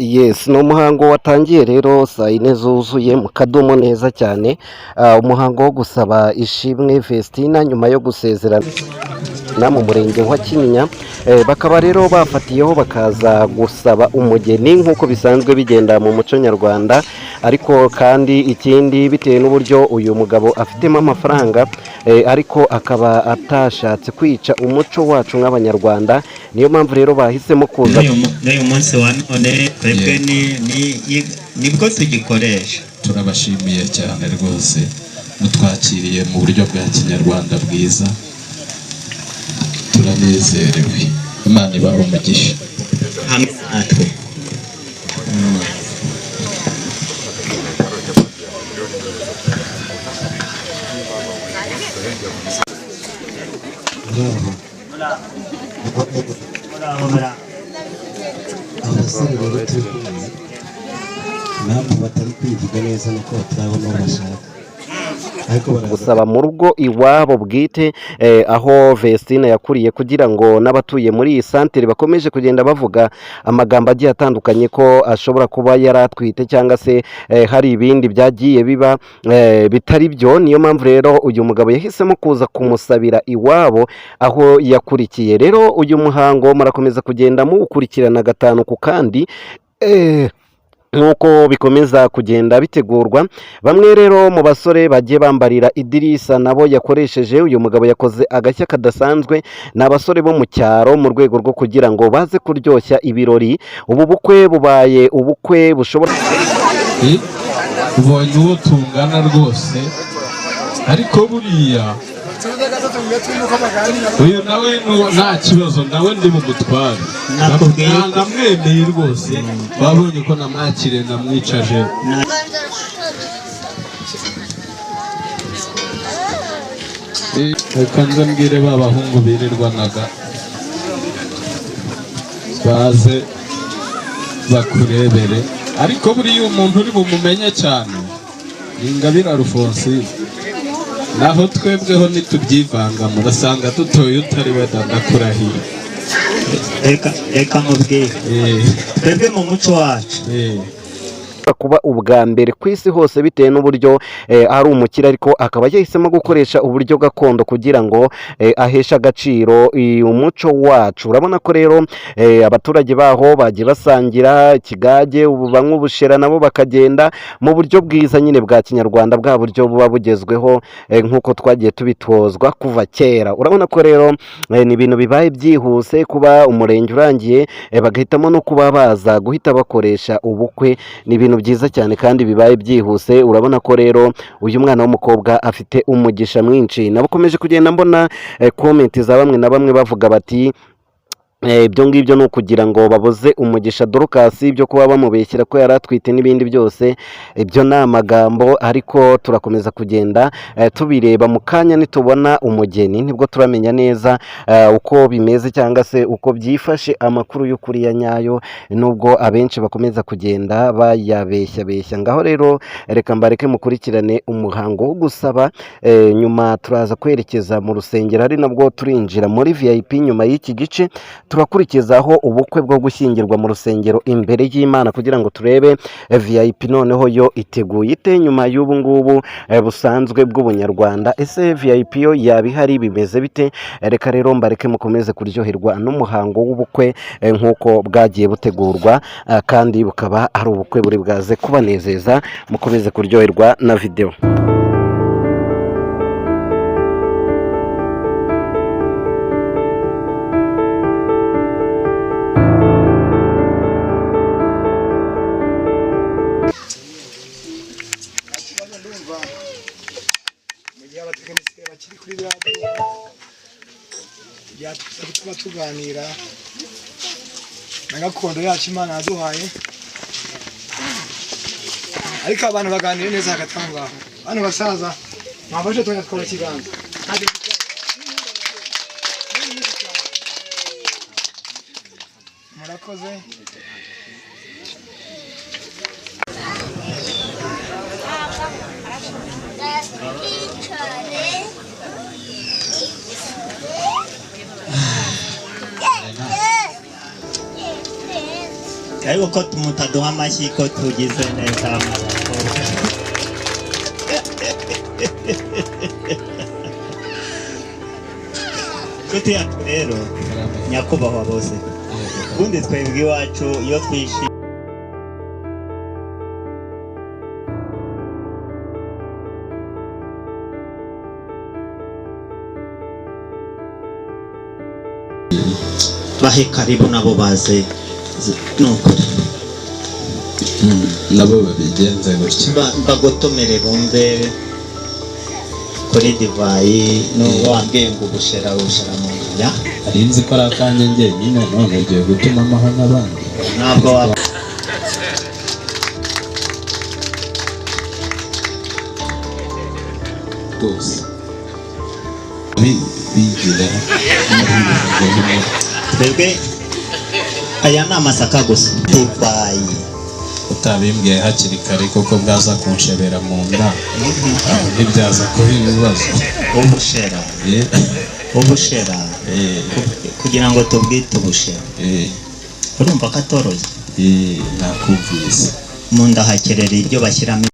Yes, ni umuhango watangiye rero saa yine zuzuye mu kadomo neza cyane. Umuhango wo gusaba ishimwe Vestina nyuma yo gusezerana mu murenge wa Kinyinya, bakaba rero bafatiyeho bakaza gusaba umugeni nk'uko bisanzwe bigenda mu muco nyarwanda, ariko kandi ikindi bitewe n'uburyo uyu mugabo afitemo amafaranga, ariko akaba atashatse kwica umuco wacu nk'abanyarwanda, niyo mpamvu rero bahisemo kuza n'uyu munsi wa none twebwe nibwo tugikoresha. Turabashimiye cyane rwose, mutwakiriye mu buryo bwa kinyarwanda bwiza, turanezerewe. Imana ibahe umugisha hamwe natwe. abasore rero turi kumwe ntabwo batari kwivuga neza nuko batarabona uwo bashaka, gusaba mu rugo iwabo bwite, aho Vestina yakuriye, kugira ngo n'abatuye muri iyi santere bakomeje kugenda bavuga amagambo agiye atandukanye ko ashobora kuba yaratwite cyangwa se hari ibindi byagiye biba bitari byo. Niyo mpamvu rero uyu mugabo yahisemo kuza kumusabira iwabo aho yakurikiye. Rero uyu muhango murakomeza kugenda muwukurikirana gatanu ku kandi, nk'uko bikomeza kugenda bitegurwa. Bamwe rero mu basore bagiye bambarira idirisa nabo yakoresheje, uyu mugabo yakoze agashya kadasanzwe. Ni abasore bo mu cyaro mu rwego rwo kugira ngo baze kuryoshya ibirori. Ubu bukwe bubaye ubukwe bushobora ubonye uwo tungana rwose, ariko buriya uyu nawe nta kibazo, nawe ndi bumutware, namwemeye rwose. babonye ko namwakiriye namwicaje. Reka nze mbwire ba bahungu birirwanaga baze bakurebere, ariko buriya umuntu uri bumumenye cyane ni Ingabire Alphonsine. Naho twebweho nitubyivanga murasanga dutoye utari we ndakurahiye. Reka mubwire, twebwe mu muco wacu kuba ubwa mbere ku isi hose bitewe n'uburyo ari umukire, ariko akaba yahisemo gukoresha uburyo gakondo kugira ngo aheshe agaciro umuco wacu. Urabona ko rero abaturage baho bagiye basangira ikigage, ubu banywa ubushera nabo bakagenda mu buryo bwiza nyine bwa kinyarwanda, bwa buryo buba bugezweho nk'uko twagiye tubitozwa kuva kera. Urabona ko rero ni ibintu bibaye byihuse kuba umurenge urangiye bagahitamo no kuba baza guhita bakoresha ubukwe. Ni ibintu byiza cyane kandi bibaye byihuse. Urabona ko rero uyu mwana w'umukobwa afite umugisha mwinshi. Nabakomeje kugenda mbona komenti za bamwe na bamwe bavuga bati ibyo ngibyo ni ukugira ngo babuze umugisha Dorcas, ibyo kuba bamubeshyira ko yari atwite n'ibindi byose. Ibyo ni amagambo, ariko turakomeza kugenda tubireba. Mu kanya nitubona umugeni nibwo turamenya neza uko bimeze cyangwa se uko byifashe, amakuru y'ukuri ya nyayo, nubwo abenshi bakomeza kugenda bayabeshya. Ngaho rero reka mbareke mukurikirane umuhango wo gusaba, nyuma turaza kwerekeza mu rusengero, ari nabwo turinjira muri VIP. Nyuma y'iki gice turakurikizaho ubukwe bwo gushyingirwa mu rusengero imbere y'Imana, kugira ngo turebe VIP noneho yo iteguye ite nyuma y'ubu ngubu busanzwe bw'ubunyarwanda. Ese VIP yo yaba ihari, bimeze bite? Reka rero mbareke mukomeze kuryoherwa n'umuhango w'ubukwe nk'uko bwagiye butegurwa, kandi bukaba ari ubukwe buri bwaze kubanezeza. Mukomeze kuryoherwa na video. tuba tuganira na gakondo yacu Imana yaduhaye, ariko abantu baganire neza hagati aho ngaho. Bano basaza mwafashe tunya twora kiganza, murakoze. ariko ko mutaduha amashyi ko tugize neza nshuti yacu rero nyakubahwa bose ubundi twebwe iwacu iyo twishimye bahe karibu nabo baze nukuri nabo babigenze gutya bagotomere bumve kuri divayi n'uwo wambwiye ngo ubushera mu nda ari nzi ko ari akanya njyenyine none ugiye gutuma amaho n'abandi ntabwo waba rwose bigira twebwe aya ni amasaka gusa divayi utabimbwiye hakiri kare kuko bwaza kunshebera mu nda ntibyaza kuba ibibazo ubushera kugira ngo tubwite ubushera urumva ko atoroshye nakumvise mu nda hakerera ibyo bashyiramo